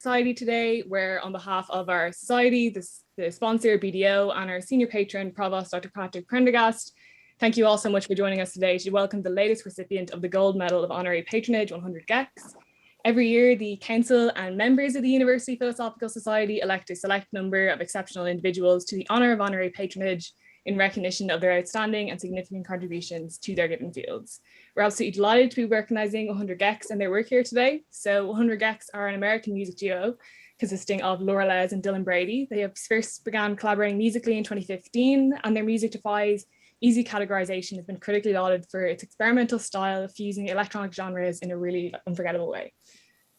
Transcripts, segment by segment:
Society today, where on behalf of our society, the sponsor, BDO, and our senior patron, Provost Dr. Patrick Prendergast, thank you all so much for joining us today to welcome the latest recipient of the Gold Medal of Honorary Patronage, 100 Gecs. Every year, the Council and members of the University Philosophical Society elect a select number of exceptional individuals to the honour of honorary patronage in recognition of their outstanding and significant contributions to their given fields. We're absolutely delighted to be recognising 100 Gecs and their work here today. So 100 Gecs are an American music duo consisting of Laura Les and Dylan Brady. They have first began collaborating musically in 2015, and their music defies easy categorisation, has been critically lauded for its experimental style of fusing electronic genres in a really unforgettable way.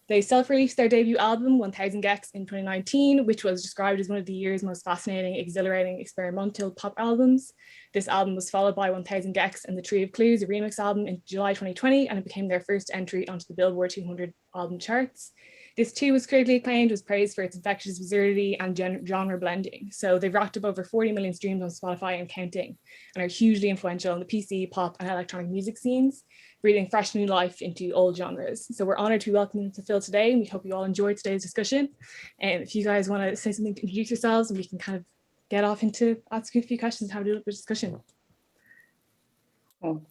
They self-released their debut album, 1000 Gecs, in 2019, which was described as one of the year's most fascinating, exhilarating, experimental pop albums. This album was followed by 1000 Gecs and the Tree of Clues, a remix album, in July 2020, and it became their first entry onto the Billboard 200 album charts. This too was critically acclaimed, was praised for its infectious absurdity and genre blending. So they've racked up over 40 million streams on Spotify and counting, and are hugely influential in the PC, pop, and electronic music scenes, breathing fresh new life into old genres. So we're honoured to welcome them to Phil today, and we hope you all enjoyed today's discussion. And if you guys want to say something to introduce yourselves, and we can kind of get off into asking a few questions and have a little bit of discussion.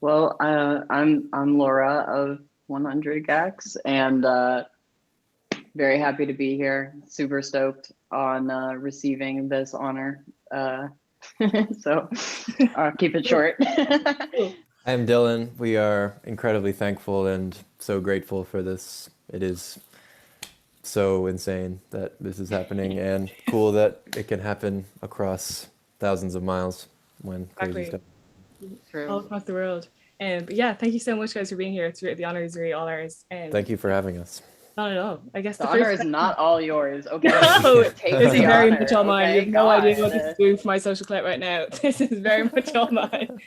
Well, I'm Laura of 100 Gecs, and very happy to be here. Super stoked on receiving this honor. So I'll keep it short. I'm Dylan. We are incredibly thankful and so grateful for this. It is so insane that this is happening, and cool that it can happen across thousands of miles when crazy stuff. True. All across the world. But yeah, thank you so much, guys, for being here. The honor is really all ours. Thank you for having us. Not at all. I guess the honor is not all yours. Okay. No, this is very much all mine. Okay, you have no idea what this is doing for my social clout right now. This is very much all mine.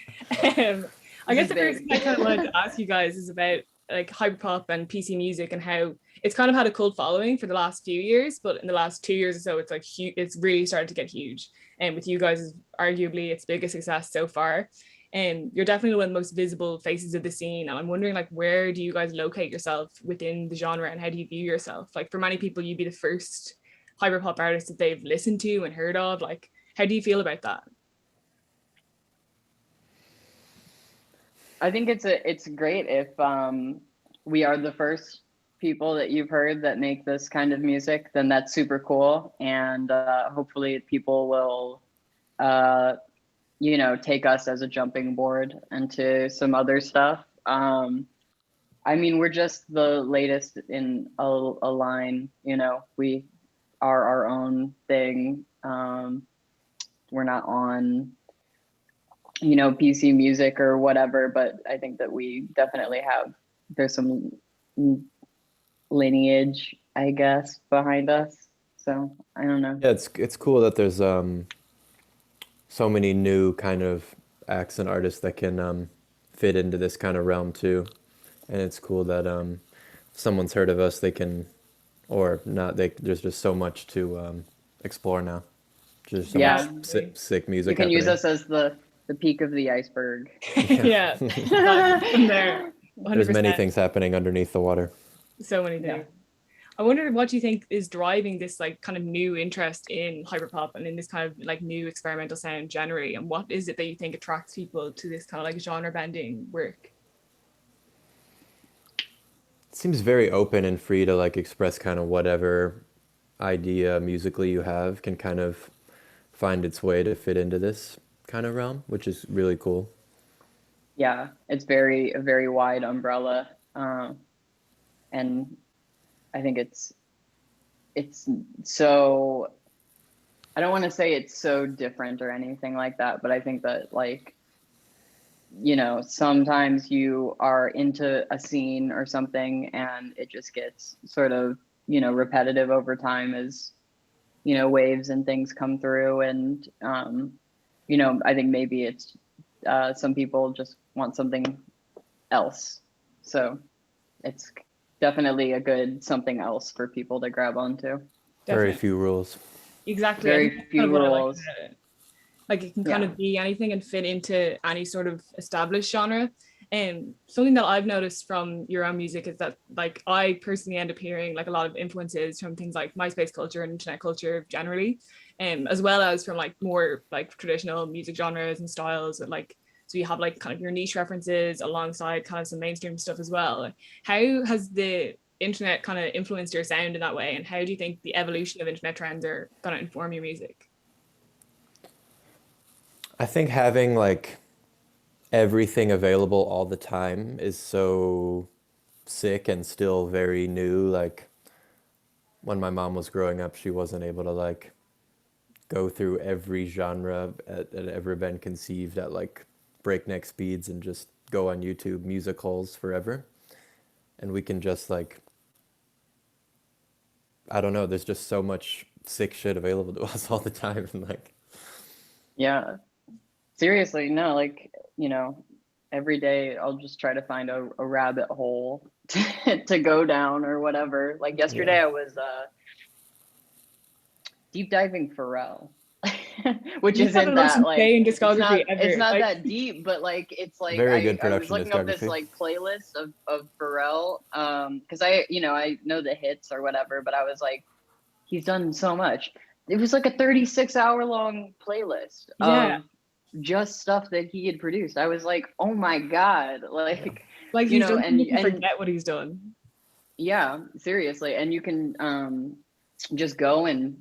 I guess the first thing I kind of wanted to ask you guys is about like hyperpop and PC music and how it's kind of had a cult following for the last few years, but in the last 2 years or so, it's like it's really started to get huge. And with you guys, is arguably its biggest success so far. And you're definitely one of the most visible faces of the scene. And I'm wondering, like, where do you guys locate yourself within the genre, and how do you view yourself? Like, for many people, you'd be the first hyperpop artist that they've listened to and heard of. Like, how do you feel about that? I think it's great if we are the first people that you've heard that make this kind of music. Then that's super cool, and hopefully people will take us as a jumping board into some other stuff. I mean, we're just the latest in a line, we are our own thing. We're not on, PC music or whatever, but I think that we definitely there's some lineage, I guess, behind us. So I don't know. Yeah, it's cool that there's so many new kind of acts and artists that can fit into this kind of realm too. And it's cool that if someone's heard of us, they can, or not, there's just so much to explore now. Just so much sick music. You can use us as the peak of the iceberg. Yeah. There. 100%. There's many things happening underneath the water. So many things. Yeah. I wonder what you think is driving this like kind of new interest in hyperpop and in this kind of like new experimental sound generally, and what is it that you think attracts people to this kind of like genre bending work? It seems very open and free to like express kind of whatever idea musically you have can kind of find its way to fit into this kind of realm, which is really cool. Yeah, it's a very wide umbrella, and I think it's so, I don't want to say it's so different or anything like that, but I think that like, sometimes you are into a scene or something and it just gets sort of, repetitive over time as, waves and things come through. And, I think maybe it's some people just want something else. So it's definitely a good something else for people to grab onto. Very few rules. Exactly. Very few rules. Like it can kind of be anything and fit into any sort of established genre. Something that I've noticed from your own music is that like I personally end up hearing like a lot of influences from things like MySpace culture and internet culture generally, as well as from like more like traditional music genres and styles, and like so you have like kind of your niche references alongside kind of some mainstream stuff as well. How has the internet kind of influenced your sound in that way, and how do you think the evolution of internet trends are going to inform your music? I think having like everything available all the time is so sick and still very new. Like when my mom was growing up, she wasn't able to like go through every genre that ever been conceived at like breakneck speeds and just go on YouTube music holes forever. And we can just like, I don't know, there's just so much sick shit available to us all the time. And like, Yeah, seriously, no, like, every day I'll just try to find a rabbit hole to go down or whatever. Like yesterday yeah, I was deep diving Pharrell, which You've got the isn't most that like, insane it's discography not it's ever. not Like, that deep, but like it's like very good I was production looking up this discography. like playlist of Pharrell, because I know the hits or whatever, but I was like, he's done so much. It was like a 36-hour long playlist yeah, of just stuff that he had produced. I was like, oh my God, Yeah. like, like he's done and something to forget what he's done. yeah, seriously. And you can just go and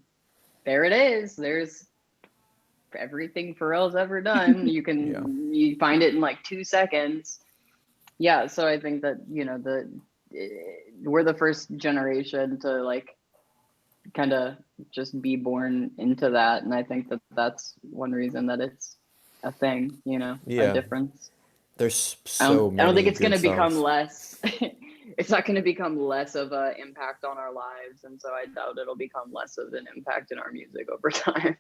there it is. There's everything Pharrell's ever done. Yeah. You find it in like 2 seconds. Yeah, so I think that, we're the first generation to like kind of just be born into that, and I think that that's one reason that it's a thing, a Yeah. difference. There's I so don't think many it's going good to become songs. less. It's not going to become less of an impact on our lives, and so I doubt it'll become less of an impact in our music over time.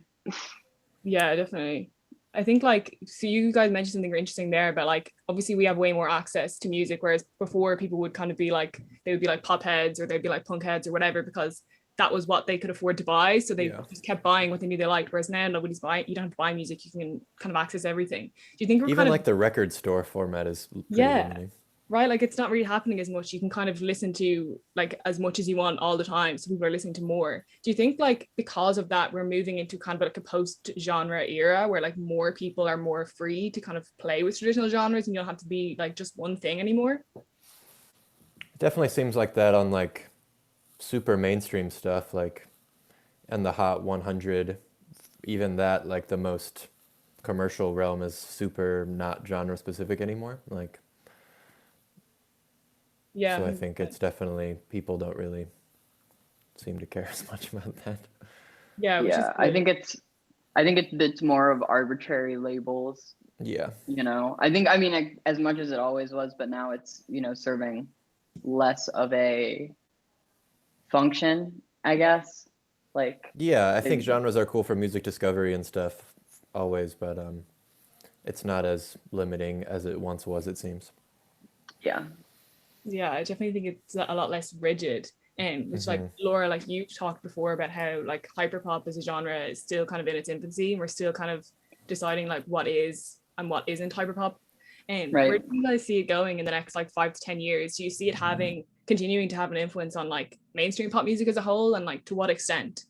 Yeah, definitely. I think like so you guys mentioned something interesting there, but like obviously we have way more access to music, whereas before people would kind of be like they would be like pop heads or they'd be like punk heads or whatever because that was what they could afford to buy. So they Yeah. just kept buying what they knew they liked. Whereas now nobody's buying, you don't have to buy music, you can kind of access everything. Do you think we're Even kind of like the record store format is pretty yeah, limiting. right? Like it's not really happening as much. You can kind of listen to like as much as you want all the time. So people are listening to more. Do you think like because of that, we're moving into kind of like a post-genre era where like more people are more free to kind of play with traditional genres and you don't have to be like just one thing anymore? It definitely seems like that on like super mainstream stuff, like and the Hot 100, even that, like the most commercial realm is super not genre specific anymore. Like, Yeah, so I think 100%. it's definitely people don't really seem to care as much about that. Yeah, which is Yeah, good. I think it's more of arbitrary labels. Yeah. I think, I mean, as much as it always was, but now it's, serving less of a function, I guess. Like, Yeah, I think it, genres are cool for music discovery and stuff always, but it's not as limiting as it once was, it seems. yeah, Yeah, I definitely think it's a lot less rigid. Which like Hmm. Laura, like you talked before about how like hyperpop as a genre is still kind of in its infancy, and we're still kind of deciding like what is and what isn't hyperpop. And where right. do you guys see it going in the next like 5 to 10 years? Do you see it having continuing to have an influence on like mainstream pop music as a whole, and like to what extent?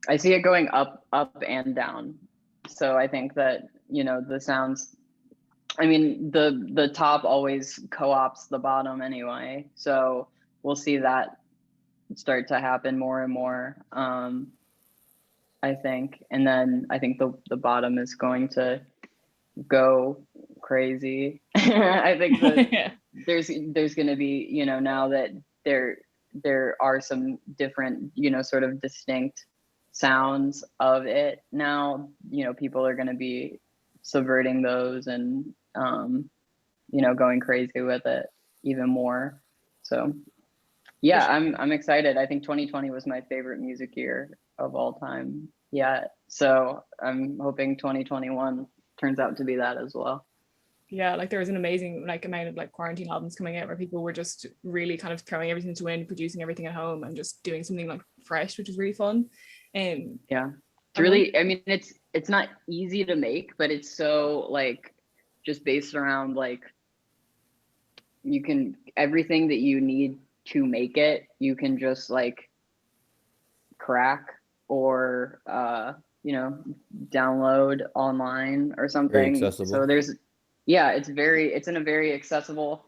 I see it going up and down. So I think that, the sounds, I mean, the top always co-ops the bottom anyway. So we'll see that start to happen more and more. I think, and then I think the bottom is going to go crazy. I think that Yeah. there's going to be, now that there are some different, sort of distinct sounds of it now, people are going to be subverting those and going crazy with it even more. So For yeah, sure. I'm excited. I think 2020 was my favorite music year of all time. Yeah, so I'm hoping 2021 turns out to be that as well. Yeah, like there was an amazing like amount of like quarantine albums coming out where people were just really kind of throwing everything to wind, producing everything at home and just doing something like fresh, which is really fun. And Yeah, it's I want really, I mean, it's not easy to make, but it's so like just based around like you can everything that you need to make it, you can just like crack or you know, download online or Very something. accessible. So there's it's in a very accessible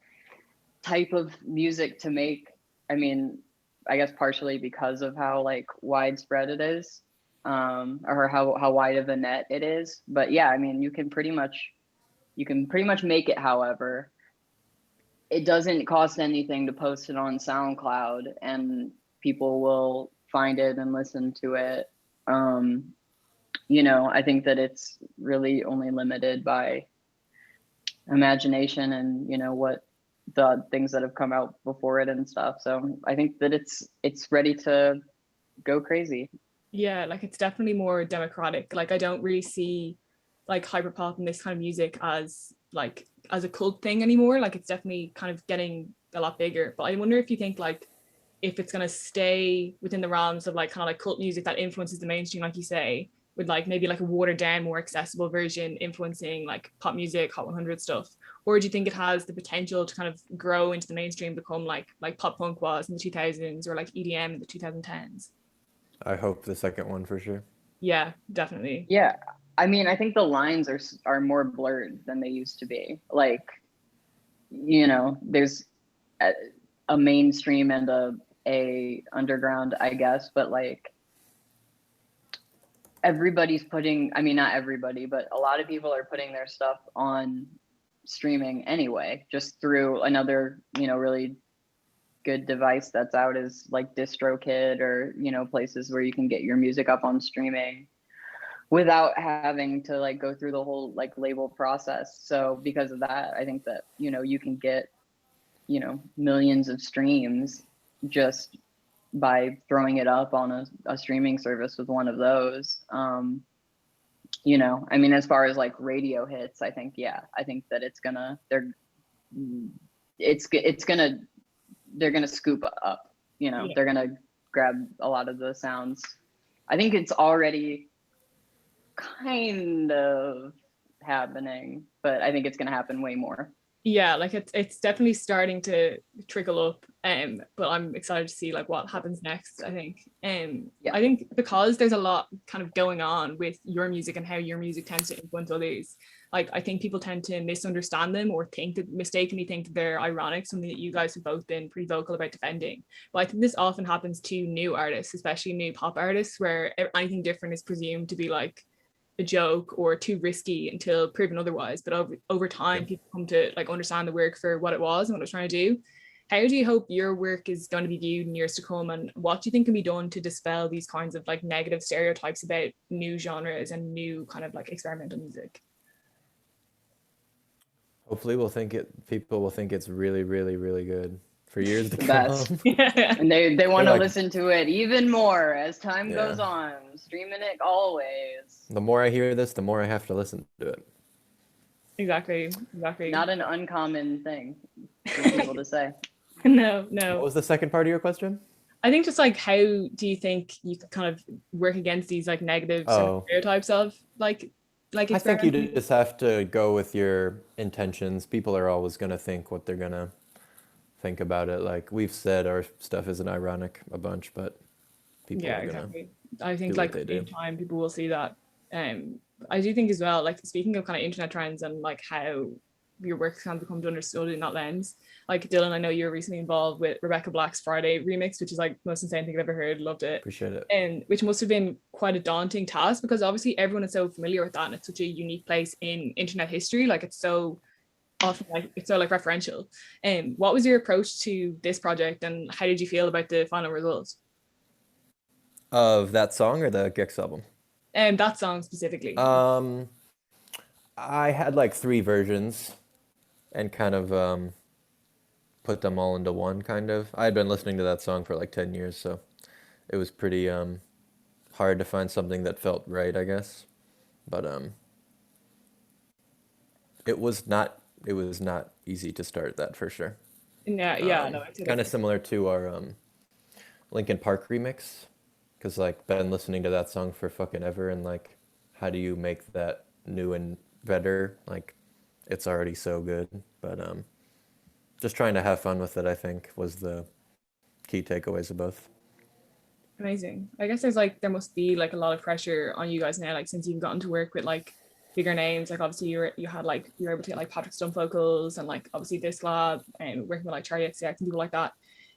type of music to make. I mean, I guess partially because of how like widespread it is, or how wide of a net it is. But yeah, I mean, you can pretty much make it. However, it doesn't cost anything to post it on SoundCloud, and people will find it and listen to it. You know, I think that it's really only limited by imagination and, you know, what the things that have come out before it and stuff. So I think that it's ready to go crazy. Yeah, like it's definitely more democratic. Like I don't really see like hyperpop and this kind of music as like as a cult thing anymore. Like it's definitely kind of getting a lot bigger. But I wonder if you think like if it's gonna stay within the realms of like kind of like cult music that influences the mainstream, like you say, with like maybe like a watered down, more accessible version influencing like pop music, Hot 100 stuff, or do you think it has the potential to kind of grow into the mainstream, become like pop punk was in the 2000s or like EDM in the 2010s? I hope the second one for sure. Yeah, definitely. Yeah, I mean, I think the lines are more blurred than they used to be. Like, you know, there's a mainstream and a underground, I guess, but like everybody's putting, I mean, not everybody, but a lot of people are putting their stuff on streaming anyway, just through another, you know, really good device that's out is like DistroKid, or, you know, places where you can get your music up on streaming without having to like go through the whole like label process. So because of that, I think that, you know, you can get, you know, millions of streams just by throwing it up on a streaming service with one of those. You know, I mean, as far as like radio hits, I think that they're gonna scoop up, you know, they're gonna grab a lot of the sounds. I think it's already kind of happening, but I think it's gonna happen way more. Yeah, like it's definitely starting to trickle up, but I'm excited to see like what happens next. I think I think because there's a lot kind of going on with your music and how your music tends to influence others, like I think people tend to misunderstand them or mistakenly think that they're ironic, something that you guys have both been pretty vocal about defending. But I think this often happens to new artists, especially new pop artists, where anything different is presumed to be like a joke or too risky until proven otherwise. But over time, people come to like understand the work for what it was and what it was trying to do. How do you hope your work is going to be viewed in years to come, and what do you think can be done to dispel these kinds of like negative stereotypes about new genres and new kind of like experimental music? Hopefully people will think it's really, really, really good for years to The come. best. Yeah. And they want to like, listen to it even more as time goes on, streaming it always. The more I hear this, the more I have to listen to it. Exactly. Not an uncommon thing for people to say. No. What was the second part of your question? I think just like how do you think you could kind of work against these like negative sort of stereotypes of like I think you just have to go with your intentions. People are always going to think what they're going to think about it. Like we've said, our stuff isn't ironic a bunch, but people are exactly. I think like in time people will see that. I do think as well, like speaking of kind of internet trends and like how your work can become understood in that lens. Like Dylan, I know you were recently involved with Rebecca Black's Friday remix, which is like the most insane thing I've ever heard. Loved it. Appreciate it. And which must have been quite a daunting task because obviously everyone is so familiar with that and it's such a unique place in internet history. Like it's so often like it's so like referential. And what was your approach to this project and how did you feel about the final result? Of that song or the Gecs album? And that song specifically. I had like 3 versions and kind of put them all into one kind of. I had been listening to that song for like 10 years, so it was pretty hard to find something that felt right, I guess. But it was not easy to start that for sure. No, kind of similar to our Linkin Park remix, because like been listening to that song for fucking ever, and like how do you make that new and better? Like it's already so good. But just trying to have fun with it, I think, was the key takeaways of both. Amazing. I guess there's like there must be like a lot of pressure on you guys now, like since you've gotten to work with like bigger names. Like obviously you had like you were able to get like Patrick Stump vocals and like obviously this lab and working with like Charlie XCX and people like that.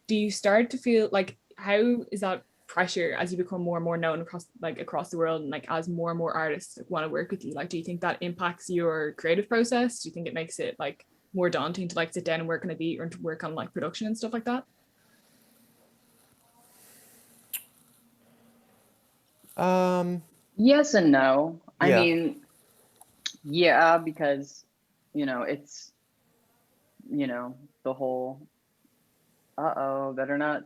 Do you start to feel like how is that pressure as you become more and more known across the world and like as more and more artists want to work with you? Like do you think that impacts your creative process? Do you think it makes it like more daunting to like sit down and work on a beat or to work on like production and stuff like that? Yes and no. I Yeah. mean, yeah, because, it's, the whole, better not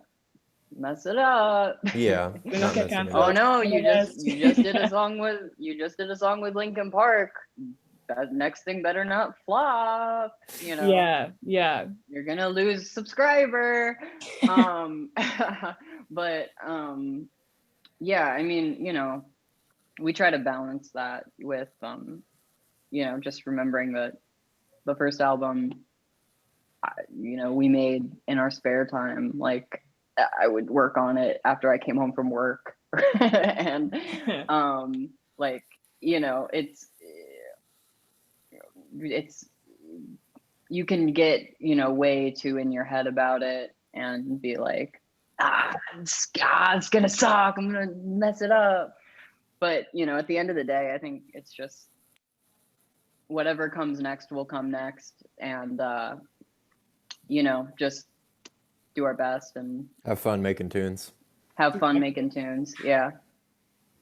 mess it up. Yeah. We're Not not get messing it cancelled. Oh up. no, Yes. you just did a song with Linkin Park. That next thing better not flop, Yeah, You're gonna lose subscriber. But yeah, I mean, we try to balance that with just remembering that the first album we made in our spare time. Like I would work on it after I came home from work. And like it's you can get way too in your head about it and be like, it's gonna suck, I'm gonna mess it up. But at the end of the day, I think it's just whatever comes next will come next, and just do our best and Have fun making tunes. have fun making tunes. Yeah.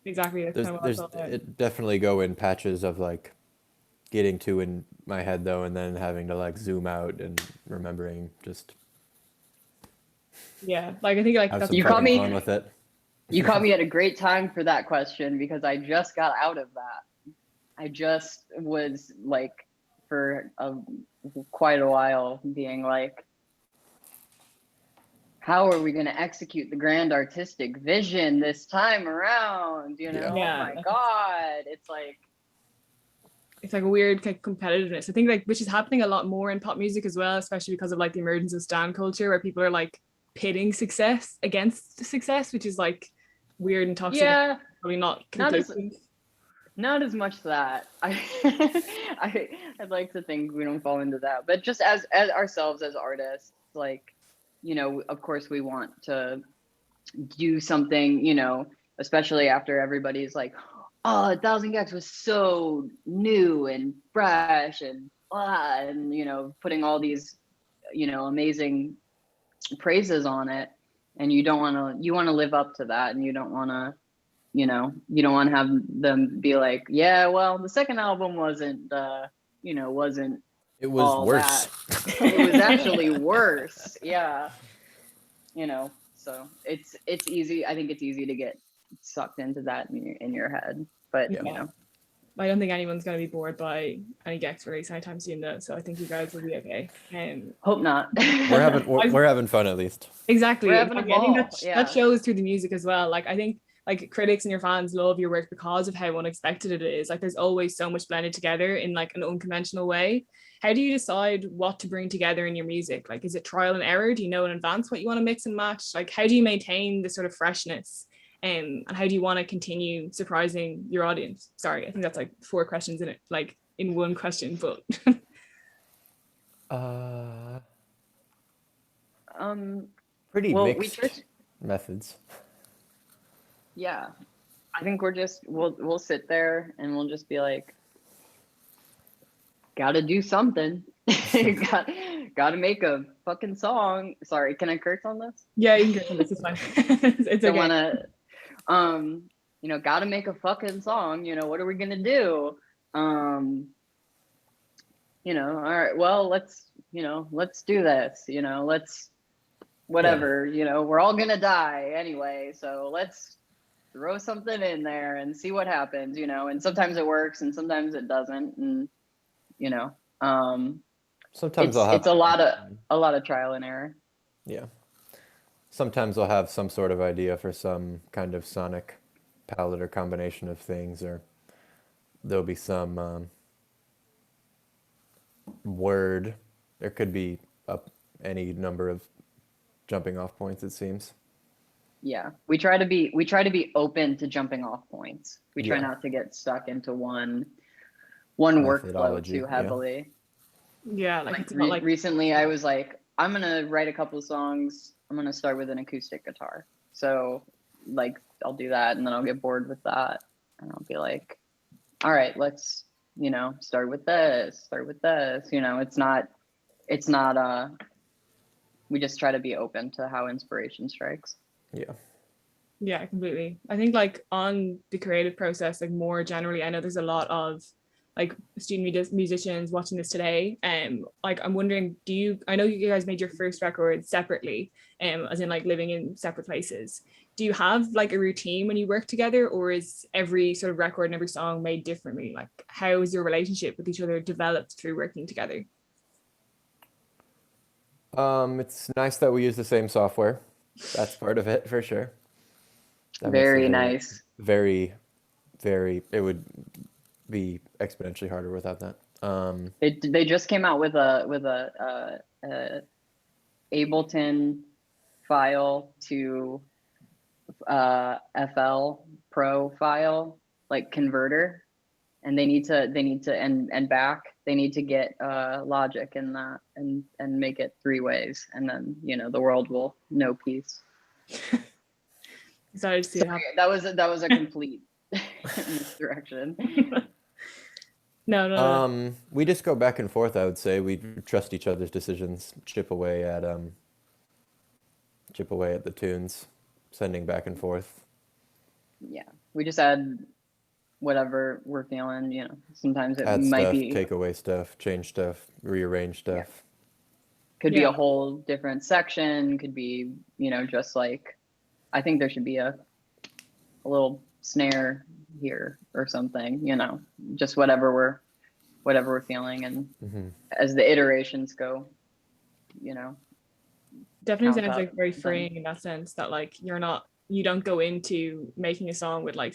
exactly. That's kind of what I thought. It definitely go in patches of like getting two in my head though, and then having to like zoom out and remembering just Yeah, like I think like have that's some You caught fucking me- fun with it. You caught me at a great time for that question, because I just got out of that. I just was like, for quite a while, being like, how are we going to execute the grand artistic vision this time around? Yeah. Oh Yeah. my God. It's like a weird kind of competitiveness. I think like which is happening a lot more in pop music as well, especially because of like the emergence of stan culture, where people are like pitting success against success, which is like weird and toxic. yeah, Probably not not as conclusive. not as much that I'd like to think we don't fall into that, but just as ourselves as artists, like, of course we want to do something, especially after everybody's like, oh, 1000 Gecs was so new and fresh and blah, and putting all these amazing praises on it, and you want to live up to that, and you don't want to have them be like, yeah, well, the second album wasn't It was all worse. that. It was actually worse. Yeah. So it's easy. I think it's easy to get sucked into that in your head, but Yeah. I don't think anyone's going to be bored by any Gecs release anytime soon though, so I think you guys will be okay. Hope not. We're having fun at least. Exactly. We're having a I think ball, yeah. that shows through the music as well. Like I think like critics and your fans love your work because of how unexpected it is. Like there's always so much blended together in like an unconventional way. How do you decide what to bring together in your music? Like is it trial and error? Do you know in advance what you want to mix and match? Like how do you maintain the sort of freshness? And how do you want to continue surprising your audience? Sorry, I think that's like 4 questions in it, like in one question, but Pretty well, mixed methods. yeah, I think we'll sit there and we'll just be like, gotta do something. Gotta make a fucking song. Sorry, can I curse on this? yeah, you can get from this. It's fine. It's Don't okay. wanna gotta make a fucking song. What are we gonna do? All right, well, let's do this. Let's whatever. We're all gonna die anyway, so let's throw something in there and see what happens. And sometimes it works and sometimes it doesn't, and Sometimes it's a lot of trial and error. Yeah. Sometimes I'll have some sort of idea for some kind of sonic palette or combination of things, or there'll be some word. There could be any number of jumping off points, it seems. Yeah, we try to be open to jumping off points. We try Yeah. not to get stuck into one workflow Methodology, too heavily. Yeah, like it's not like Recently I was like, I'm gonna write a couple of songs. I'm gonna start with an acoustic guitar. So like I'll do that, and then I'll get bored with that, and I'll be like, all right, let's start with this. It's not we just try to be open to how inspiration strikes. Yeah, completely. I think like on the creative process, like more generally, I know there's a lot of like student musicians watching this today. Like I'm wondering, I know you guys made your first record separately, as in like living in separate places. Do you have like a routine when you work together, or is every sort of record and every song made differently? Like how is your relationship with each other developed through working together? It's nice that we use the same software. That's part of it for sure. That makes it Very nice. Very, it would be exponentially harder without that. They just came out with a Ableton file to FL Pro file, like converter, and they need to and back they need to get Logic in that and make it 3 ways, and then the world will know peace. Excited to see Sorry, that was a complete misdirection. No. We just go back and forth, I would say. We trust each other's decisions, chip away at the tunes, sending back and forth. Yeah, we just add whatever we're feeling. Sometimes it add might stuff, be take away stuff, change stuff, rearrange stuff. Yeah. Could be a whole different section. Could be just like, I think there should be a little snare here or something. Just whatever we're feeling, and as the iterations go, definitely sounds like very freeing in that sense, that like you don't go into making a song with like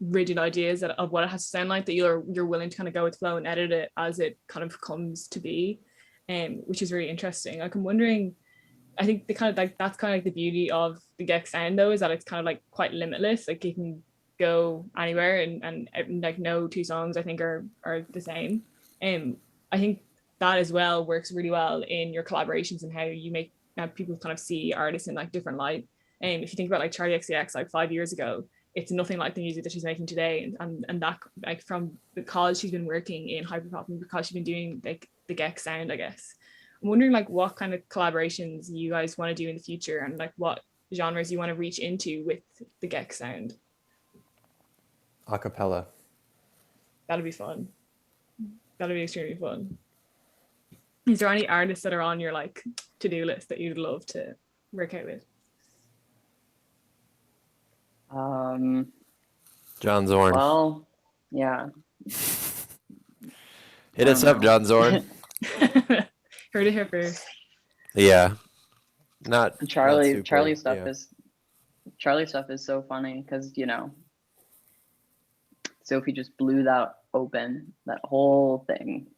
rigid ideas of what it has to sound like, that you're willing to kind of go with flow and edit it as it kind of comes to be, which is really interesting. Like I'm wondering, I think the kind of like that's kind of like the beauty of the Gecs sound though, is that it's kind of like quite limitless. Like you can go anywhere, and like no 2 songs I think are the same. I think that as well works really well in your collaborations and how you make people kind of see artists in like different light. If you think about like Charlie XCX like 5 years ago, it's nothing like the music that she's making today, and that like from because she's been working in hyperpop and because she's been doing like the Gecs sound, I guess. I'm wondering like what kind of collaborations you guys want to do in the future, and like what genres you want to reach into with the Gecs sound. Acapella. That'll be fun. That'll be extremely fun. Is there any artists that are on your like to-do list that you'd love to work out with? John Zorn. Well, yeah. Hit us up, John Zorn. Heard it here first. Yeah. Not Charlie. not super, Charlie stuff yeah. is so funny because Sophie just blew that open, that whole thing.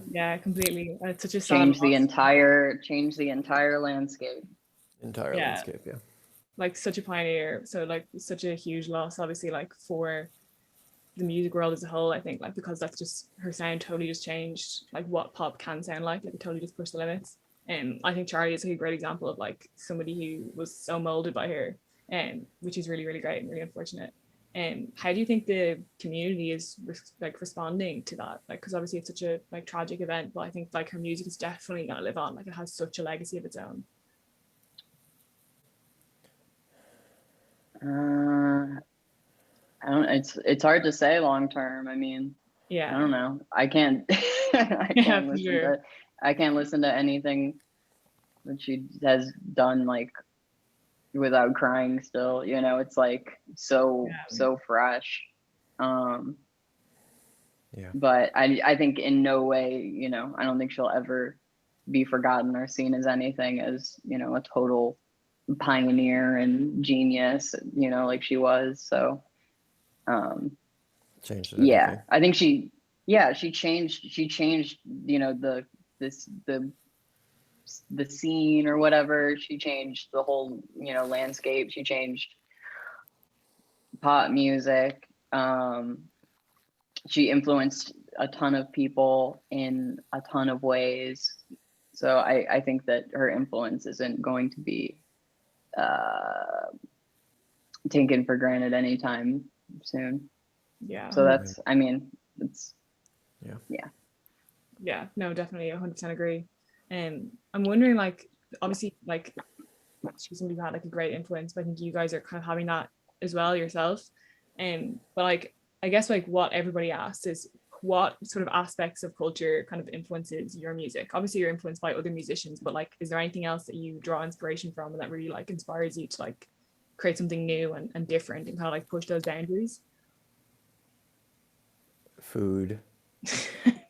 Yeah, completely. It's such a change the entire landscape. Landscape, yeah. Like such a pioneer, so like such a huge loss, obviously, like for the music world as a whole. I think like because that's just her sound totally just changed like what pop can sound like it totally just pushed the limits. And I think Charlie is like a great example of like somebody who was so molded by her, which is really, really great and really unfortunate. How do you think the community is like responding to that? Like, because obviously it's such a like tragic event, but I think like her music is definitely gonna live on. Like it has such a legacy of its own. I don't. It's hard to say long term. I mean, yeah. I don't know. I can't. I can't listen to anything that she has done like without crying. Still, it's like so fresh. But I think in no way, I don't think she'll ever be forgotten or seen as anything as a total pioneer and genius, like she was. So changed yeah, I think she yeah, she changed, you know, the scene or whatever. She changed the whole, you know, landscape. She changed pop music. She influenced a ton of people in a ton of ways. So I think that her influence isn't going to be taken for granted anytime soon. Yeah. So that's, I mean, it's, Yeah, no, definitely 100% agree. I'm wondering, like, obviously, like, she's somebody who had like a great influence, but I think you guys are kind of having that as well yourself. But like, I guess like what everybody asks is what sort of aspects of culture kind of influences your music? Obviously, you're influenced by other musicians, but like, is there anything else that you draw inspiration from and that really like inspires you to like create something new and different and kind of like push those boundaries? Food,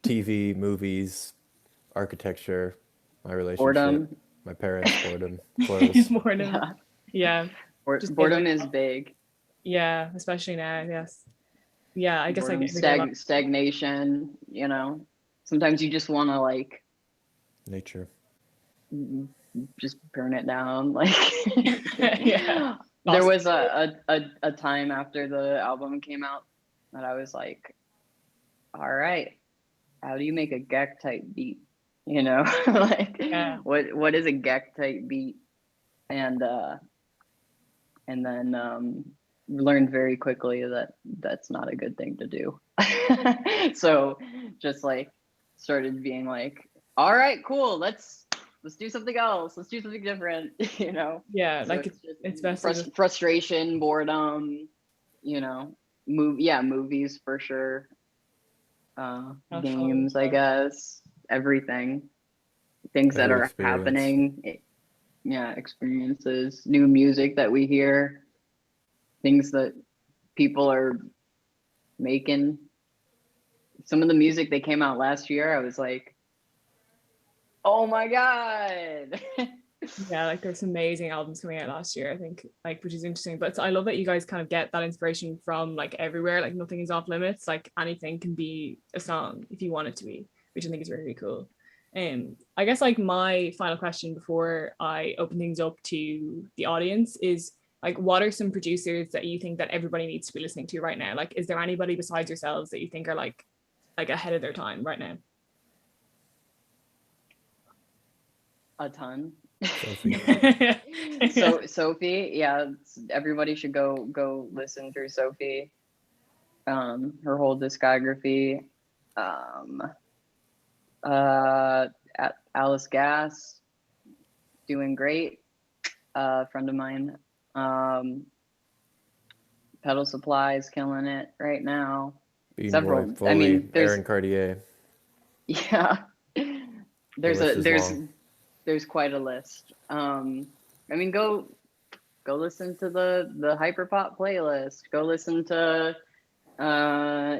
TV, movies, architecture, my relationship, boredom. my parents, boredom, clothes. Boredom. Yeah. Just Boredom is big. Yeah, especially now. Yes. Yeah, I guess like Boredom, stagnation, you know. Sometimes you just want to like Nature. just burn it down. Like Yeah. there was a time after the album came out that I was like, all right, how do you make a Gecs type beat? You know, like Yeah. what is a Gecs type beat? And then learned very quickly that that's not a good thing to do. So just like started being like, all right, cool, let's do something else, let's do something different. You know. Yeah, So like it's best frustration, boredom, you know. Movies for sure, games, I guess, everything, things that Every are experience. happening. Yeah, experiences, new music that we hear, things that people are making. Some of the music that came out last year, I was like, oh my god. Yeah, like there's amazing albums coming out last year, I think, like, which is interesting. But I love that you guys kind of get that inspiration from like everywhere. Like nothing is off limits. Like anything can be a song if you want it to be, which I think is really, really cool. I guess like my final question before I open things up to the audience is like, what are some producers that you think that everybody needs to be listening to right now? Like, is there anybody besides yourselves that you think are like ahead of their time right now? A ton. Sophie. So Sophie, yeah, everybody should go listen through Sophie. Her whole discography. Alice Gas, doing great. Friend of mine. Pedal Supply is killing it right now. Several. Roy Foley, I mean, Aaron Cartier. Yeah. There's quite a list. I mean, go listen to the hyperpop playlist. Go listen to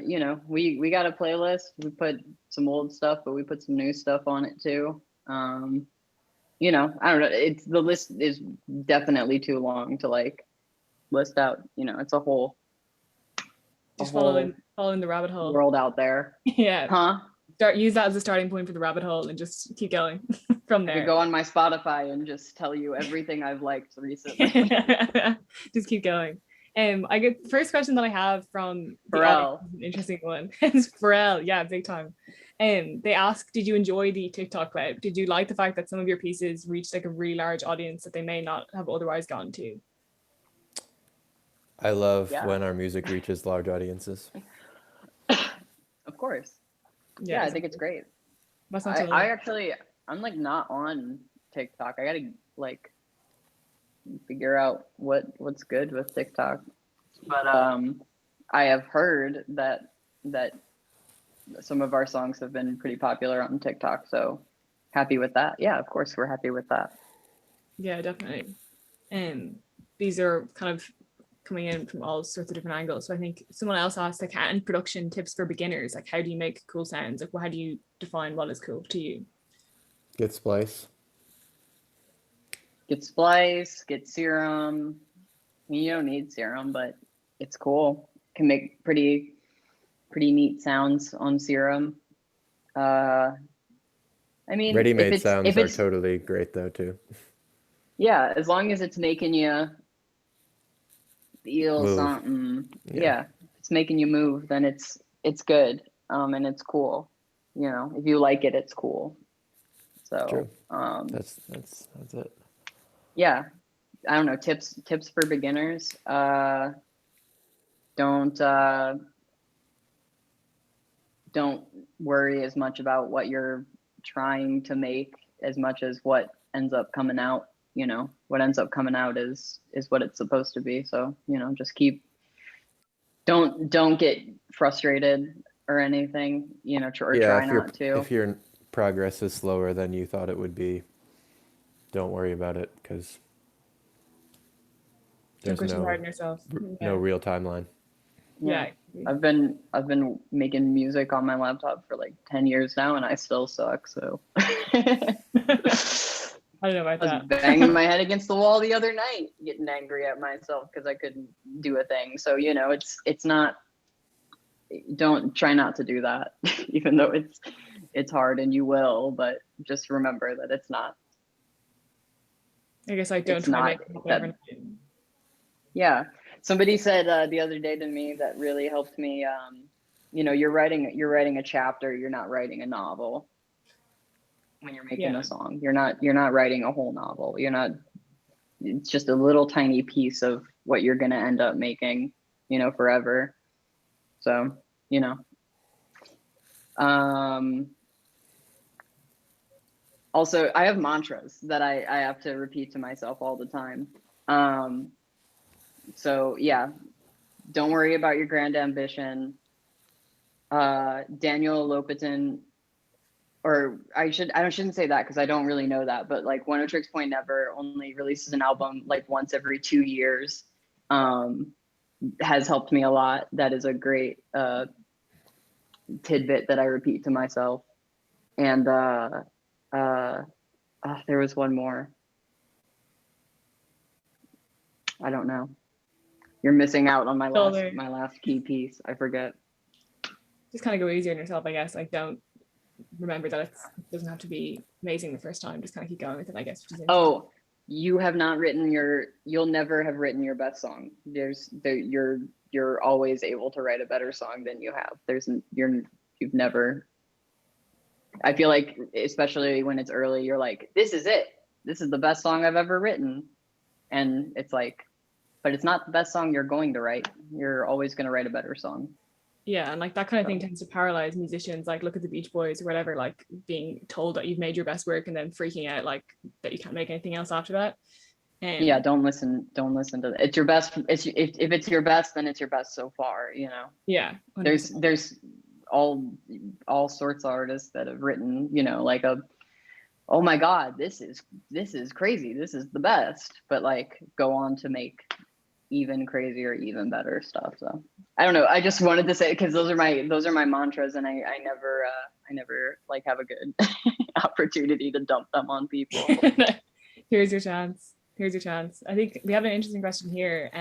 you know, we got a playlist. We put some old stuff, but we put some new stuff on it too. You know, I don't know. The list is definitely too long to like list out. You know, it's a whole following the rabbit hole world out there. Yeah. Huh? Use that as a starting point for the rabbit hole and just keep going from there. I could go on my Spotify and just tell you everything I've liked recently. Just keep going. I get the first question that I have from Pharrell. An interesting one. It's Pharrell, yeah, big time. They ask, did you enjoy the TikTok clout? Did you like the fact that some of your pieces reached like a really large audience that they may not have otherwise gone to? I love when our music reaches large audiences. Of course. Yeah, I think it's great. I'm like not on TikTok. I gotta like figure out what's good with TikTok. But I have heard that some of our songs have been pretty popular on TikTok, so happy with that. Yeah, of course we're happy with that. Yeah, definitely. These are kind of coming in from all sorts of different angles. So I think someone else asked, like, and production tips for beginners, like how do you make cool sounds? Like, how do you define what is cool to you? Get Splice. Get Splice, get Serum. I mean, you don't need Serum, but it's cool. Can make pretty pretty neat sounds on Serum. I mean, Ready-made sounds if are it's totally great though too. yeah, as long as it's making you feel Move. something, Yeah. yeah, if it's making you move, then it's good, and it's cool. You know, if you like it, it's cool. So True. That's it. yeah, I don't know, tips for beginners. Don't worry as much about what you're trying to make as much as what ends up coming out. You know, what ends up coming out is what it's supposed to be. So, you know, just don't get frustrated or anything, you know, or Yeah, try not to. if your progress is slower than you thought it would be, don't worry about it, because Don't there's go too hard on yourself. no real timeline. Yeah. I've been making music on my laptop for like 10 years now, and I still suck. So I don't know about I was that. banging my head against the wall the other night, getting angry at myself because I couldn't do a thing. So, you know, it's not, don't try not to do that, even though it's hard and you will, but just remember that it's not. I guess I don't It's try to not make it happen that, overnight. yeah. Somebody said the other day to me that really helped me, you know, you're writing a chapter, you're not writing a novel. When you're making a song, you're not writing a whole novel. It's just a little tiny piece of what you're going to end up making, you know, forever. So, you know, also I have mantras that I have to repeat to myself all the time. So yeah, don't worry about your grand ambition. Daniel Lopatin, or I shouldn't say that because I don't really know that, but like One Oh Tricks Point Never only releases an album like once every 2 years. Has helped me a lot. That is a great tidbit that I repeat to myself. And there was one more. I don't know. You're missing out on my last key piece. I forget. Just kind of go easier on yourself, I guess. Like, don't remember that it doesn't have to be amazing the first time. Just kind of keep going with it, I guess. Oh, you have not written you'll never have written your best song. You're always able to write a better song than you have. You've never, I feel like, especially when it's early, you're like, this is it. This is the best song I've ever written. And it's like, but it's not the best song you're going to write. You're always going to write a better song. Yeah, and like that kind of thing tends to paralyze musicians. Like, look at the Beach Boys or whatever, like being told that you've made your best work and then freaking out like that you can't make anything else after that. Yeah, don't listen to that. It's your best. If it's your best, then it's your best so far, you know. Yeah, 100%. There's all sorts of artists that have written, you know, like oh my god, this is crazy, this is the best, but like go on to make even crazier, even better stuff. So I don't know, I just wanted to say, because those are my mantras, and I never like have a good opportunity to dump them on people. Here's your chance. I think we have an interesting question here.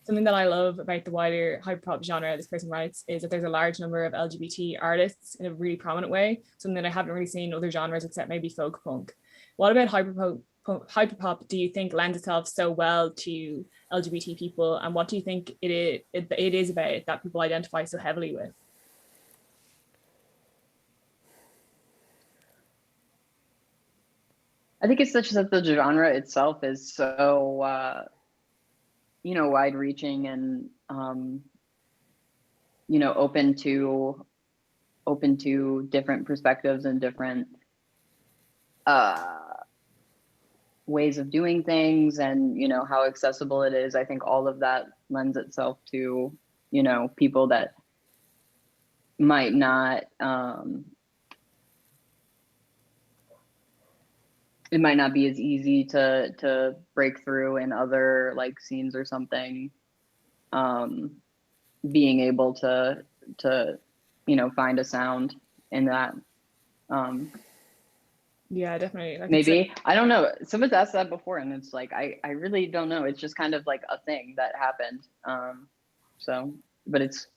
Something that I love about the wider hyperpop genre, this person writes, is that there's a large number of LGBT artists in a really prominent way, something that I haven't really seen in other genres except maybe folk punk. What about hyperpop do you think lends itself so well to LGBT people, and what do you think it is about it that people identify so heavily with? I think it's such that the genre itself is so you know, wide-reaching and you know, open to different perspectives and different ways of doing things, and you know, how accessible it is. I think all of that lends itself to, you know, people that might not it might not be as easy to break through in other like scenes or something, being able to you know, find a sound in that. Yeah, definitely. Like, maybe I don't know, someone's asked that before, and it's like I really don't know. It's just kind of like a thing that happened. So but it's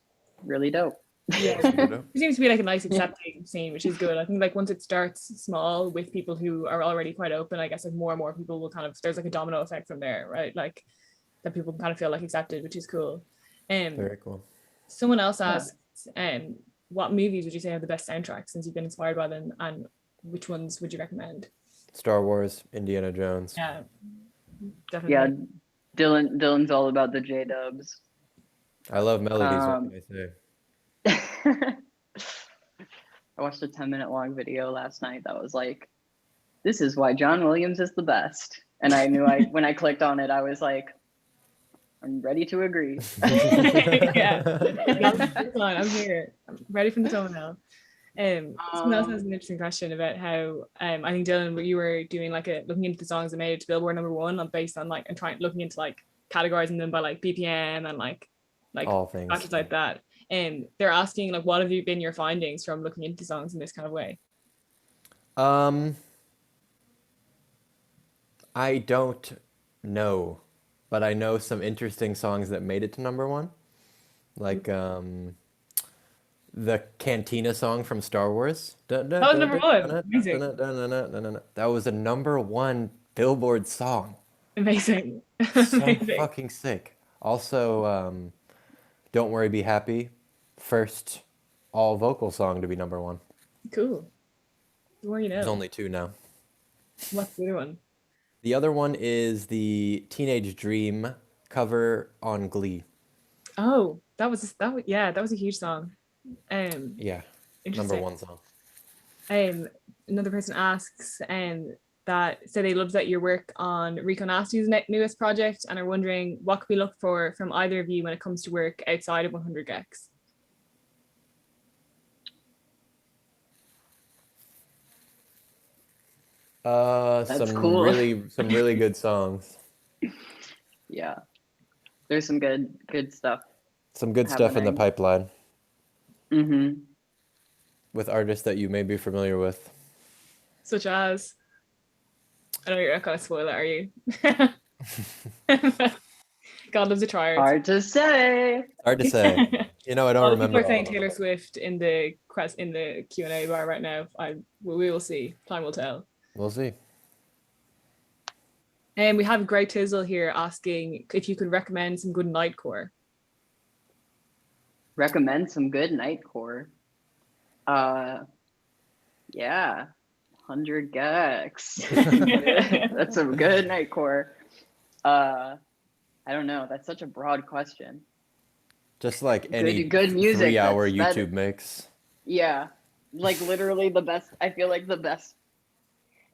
really dope. Yeah, it seems to be like a nice accepting scene, which is good. I think like once it starts small with people who are already quite open, I guess like more and more people will kind of, there's like a domino effect from there, right? Like that people kind of feel like accepted, which is cool. Very cool. Someone else asked, what movies would you say have the best soundtracks since you've been inspired by them, and which ones would you recommend? Star Wars, Indiana Jones. Yeah, definitely. Yeah, Dylan's all about the J-dubs. I love melodies, what can I say? I watched a 10-minute long video last night that was like, this is why John Williams is the best. And I knew when I clicked on it, I was like, I'm ready to agree. Yeah, I'm here. I'm ready for the thumbnail. Someone else has an interesting question about how I think Dylan, you were doing like looking into the songs that made it to Billboard #1 based on like and looking into like categorizing them by like BPM and like all things factors like that. And they're asking like, what have you been your findings from looking into songs in this kind of way? I don't know, but I know some interesting songs that made it to #1, like the Cantina song from Star Wars. That was #1. Amazing. That was a #1 Billboard song. Amazing. So fucking sick. Also, Don't Worry, Be Happy, first all vocal song to be #1. Cool. The more you know. There's only 2 now. What's the other one? The other one is the Teenage Dream cover on Glee. Oh, that was a huge song. Yeah, #1 song. Another person asks that they loved that your work on Rico Nasty's newest project and are wondering what could we look for from either of you when it comes to work outside of 100 Gecs. Some cool. really good songs. Yeah, there's some good stuff. Some good stuff in the pipeline. Mm-hmm. With artists that you may be familiar with. Such as, I know you're not gonna spoil it, are you? God loves a trier. Hard to say. Hard to say. You know, I don't remember. People are saying Taylor Swift in the Q&A bar right now. We will see. Time will tell. We'll see. And we have Greg Tizzle here asking if you could recommend some good Nightcore. Recommend some good Nightcore. Yeah, 100 Gecs. That's some good Nightcore. I don't know. That's such a broad question. Just like any good music 3-hour YouTube mix. Yeah, like literally the best. I feel like the best.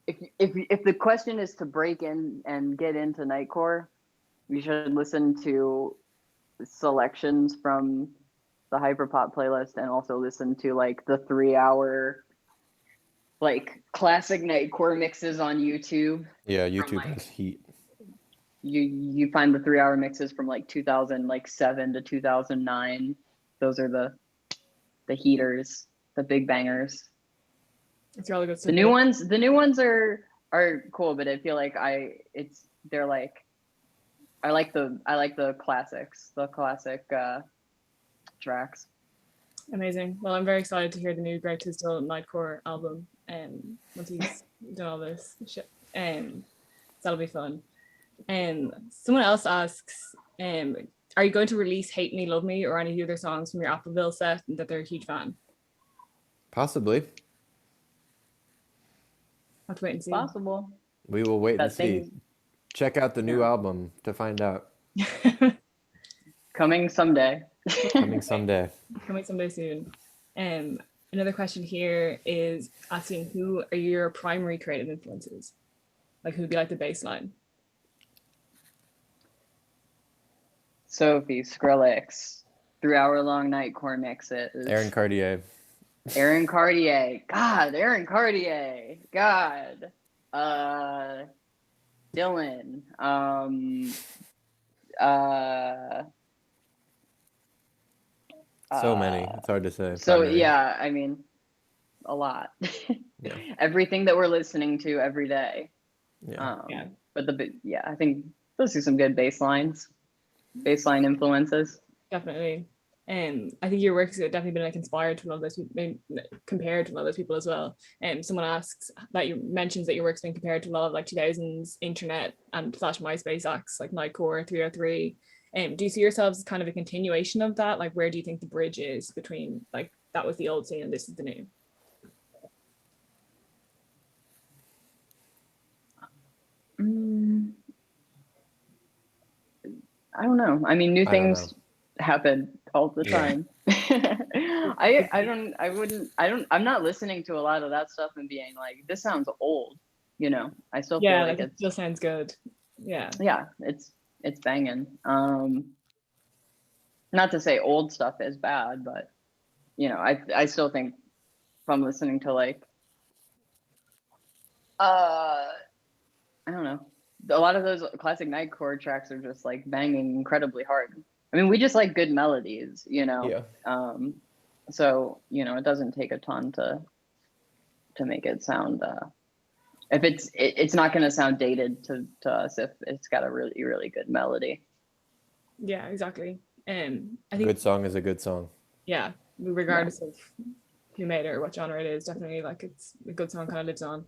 If the question is to break in and get into Nightcore, you should listen to selections from the hyperpop playlist and also listen to like the 3-hour like classic Nightcore mixes on YouTube. Yeah, YouTube has heat. You find the 3-hour mixes from like 2007 to 2009. Those are the heaters, the big bangers. It's really good. The new ones are cool, but I feel like I like the classics, the classic tracks. Amazing. Well, I'm very excited to hear the new Greg Tisdale Nightcore album once he's done all this shit. That'll be fun. Someone else asks, are you going to release Hate Me, Love Me or any of the other songs from your Appleville set that they're a huge fan? Possibly. Have to wait and see. Possible. We will wait and see. Check out the new album to find out. Coming someday. Coming someday. Coming someday soon. Another question here is asking, who are your primary creative influences? Like, who would be like the baseline? Sophie, Skrillex, 3-hour-long Nightcore mixes. Aaron Cartier. Aaron Cartier. God, Aaron Cartier. God. Dylan. So many. It's hard to say. So yeah, I mean, a lot. Yeah. Everything that we're listening to every day. Yeah. But I think those are some good baseline influences. Definitely. I think your work's definitely been like inspired to a lot of those people, compared to a lot of those people as well. Someone asks that you mentions that your work's been compared to a lot of like 2000s internet and slash MySpace acts like Nightcore, 303. Do you see yourselves as kind of a continuation of that? Like, where do you think the bridge is between like that was the old scene and this is the new? I don't know. I mean, new things happen all the time. I'm not listening to a lot of that stuff and being like, this sounds old, you know. I still feel like it still sounds good. Yeah, it's banging. Not to say old stuff is bad, but you know, I still think if I'm listening to like I don't know, a lot of those classic Nightcore tracks are just like banging incredibly hard. I mean, we just like good melodies, you know. Yeah. So you know, it doesn't take a ton to make it sound. If it's not going to sound dated to us if it's got a really really good melody. Yeah, exactly. I think a good song is a good song. Yeah, regardless of who made it or what genre it is, definitely like it's a good song, kind of lives on.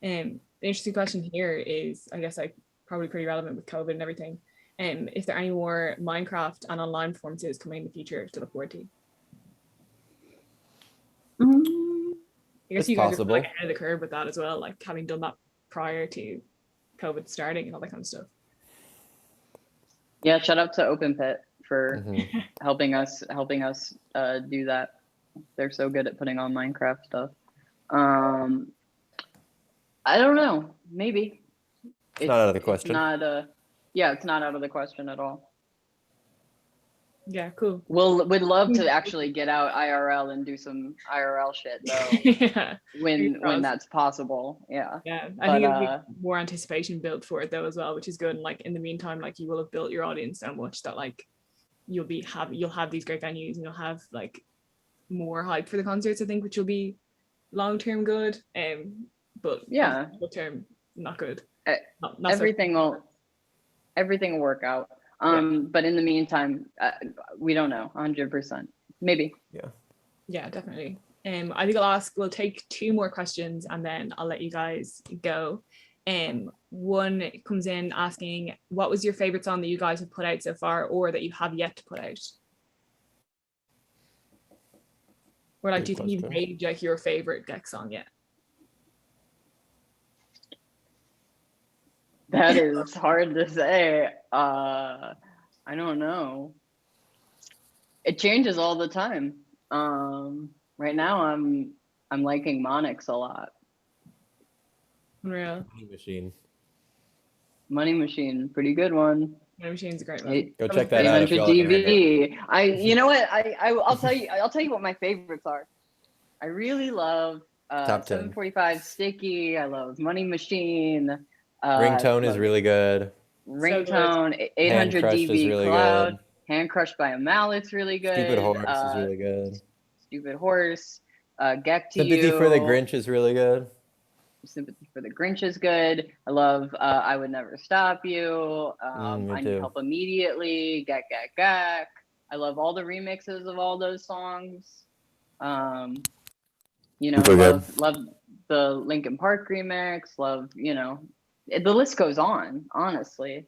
The interesting question here is, I guess, like probably pretty relevant with COVID and everything. If there are any more Minecraft and online performances coming in the future to look forward to? I guess you guys are like ahead of the curve with that as well, like having done that prior to COVID starting and all that kind of stuff. Yeah, shout out to Open Pit for helping us do that. They're so good at putting on Minecraft stuff. I don't know. Maybe. It's not out of the question. It's not out of the question at all. Yeah, cool. We'd love to actually get out IRL and do some IRL shit though. when that's possible. Yeah. Yeah. I think it'll be more anticipation built for it though as well, which is good. And like in the meantime, like you will have built your audience so much that like you'll have these great venues and you'll have like more hype for the concerts, I think, which will be long term good. But yeah, short term not good. Not everything will work out. But in the meantime, we don't know 100%. Maybe. Yeah, definitely. I think we'll take 2 more questions and then I'll let you guys go. One comes in asking, what was your favorite song that you guys have put out so far or that you have yet to put out? Or like, do you think you've made like your favorite Gecs song yet? That is hard to say. I don't know. It changes all the time. Right now I'm liking Monix a lot. Unreal. Money Machine, pretty good one. Money Machine's a great one. Go check that out if y'all haven't heard it. You know what? I'll tell you what my favorites are. I really love 745 Sticky. I love Money Machine. Ringtone is really good. Ringtone, so 800 dB really Cloud. Good. Hand Crushed by a Mallet's really good. Stupid Horse is really good. Stupid Horse. Get to Sympathy You. for the Grinch is really good. Sympathy for the Grinch is good. I love I Would Never Stop You. I Need Help Immediately. Gek, Gek, Gek. I love all the remixes of all those songs. You know, love the Linkin Park remix. Love, you know, the list goes on, honestly.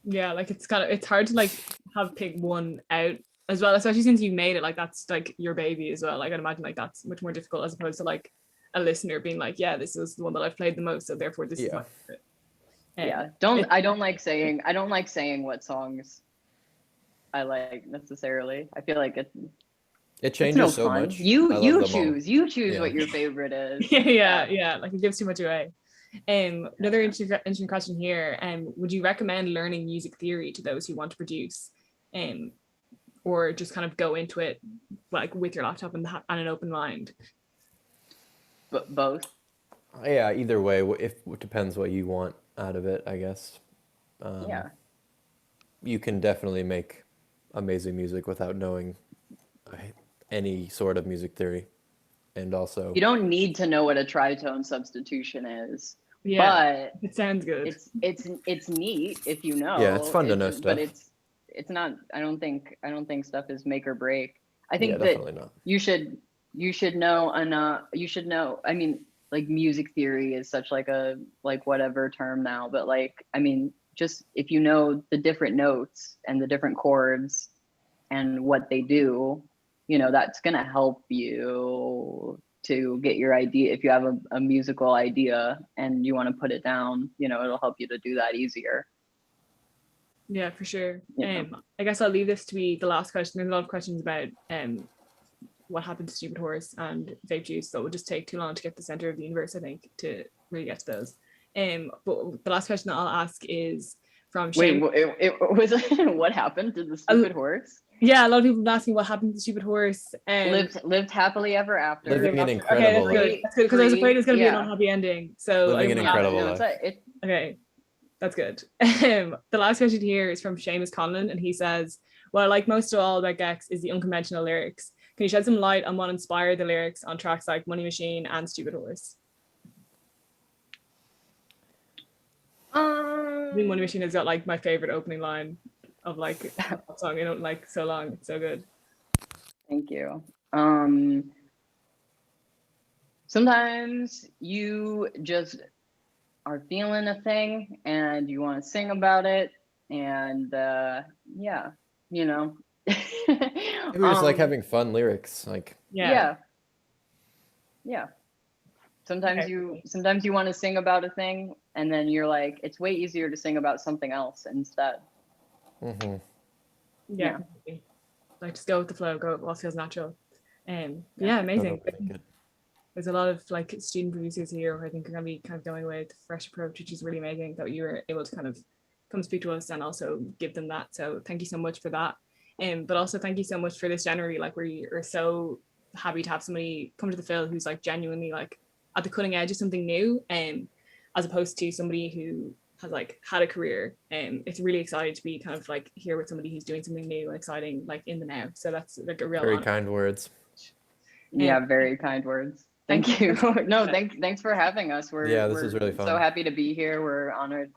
Yeah, like it's hard to like pick one out as well, especially since you made it, like that's like your baby as well. Like I'd imagine like that's much more difficult as opposed to like a listener being like, yeah, this is the one that I've played the most, so therefore this is my favorite. I don't like saying what songs I like necessarily. I feel like it changes so much. You choose what your favorite is. Yeah, like it gives too much away. Another interesting question here. Would you recommend learning music theory to those who want to produce, or just kind of go into it like with your laptop and an open mind? But both. Yeah, either way. It depends what you want out of it, I guess. You can definitely make amazing music without knowing any sort of music theory, and also you don't need to know what a tritone substitution is. Yeah, but it sounds good. It's neat if you know. Yeah, it's fun to know stuff. But it's not, I don't think stuff is make or break. I think that definitely not. you should know enough, I mean, like music theory is such like a, like whatever term now, but like, I mean, just if you know the different notes and the different chords and what they do, you know, that's going to help you to get your idea. If you have a musical idea and you want to put it down, you know, it'll help you to do that easier. Yeah, for sure. Yeah. I guess I'll leave this to be the last question. There's a lot of questions about what happened to Stupid Horse and Vape Juice, so it would just take too long to get the center of the universe, I think, to really get to those. But the last question that I'll ask is from Shane. Wait, it was what happened to the Stupid Horse? Yeah, a lot of people have been asking what happened to the Stupid Horse. Lived happily ever after. Living an incredible Okay, life. that's good, because I was afraid it was going to be an unhappy ending. So living an incredible life. Okay, that's good. The last question here is from Seamus Conlon, and he says, what I like most of all about Gecs is the unconventional lyrics. Can you shed some light on what inspired the lyrics on tracks like Money Machine and Stupid Horse? I think Money Machine has got like my favorite opening line of like a song, you know, like so long, it's so good. Thank you. Sometimes you just are feeling a thing and you want to sing about it, and yeah, you know. It was like having fun lyrics, like yeah. Sometimes you want to sing about a thing, and then you're like, it's way easier to sing about something else instead. Mm-hmm. Yeah. Like just go with the flow, go what feels natural. Yeah, amazing. There's a lot of like student producers here who I think are going to be kind of going away with a fresh approach, which is really amazing that you were able to kind of come speak to us and also give them that. So thank you so much for that. But also thank you so much for this January. Like we're so happy to have somebody come to the Phil who's like genuinely like at the cutting edge of something new, as opposed to somebody who has like had a career. It's really exciting to be kind of like here with somebody who's doing something new and exciting like in the now. So that's like a real very honor. kind words. Yeah, very kind words. Thank you. No, thanks for having us. This was really fun. So happy to be here. We're honored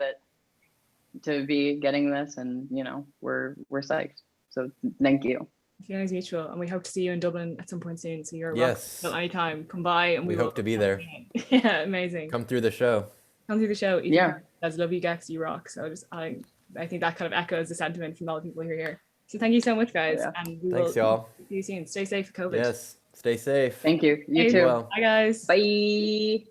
to be getting this, and you know, we're psyched. So thank you. Feeling is mutual, and we hope to see you in Dublin at some point soon. So you're welcome anytime. Come by, and we hope to be there. Yeah, amazing. Come through the show. Yeah, that's love you, Gecs. You rock. So I think that kind of echoes the sentiment from all the people who are here. So thank you so much, guys. Yeah. And thanks, y'all. See you soon. Stay safe with COVID. Yes. Stay safe. Thank you. You too. Well. Bye, guys. Bye.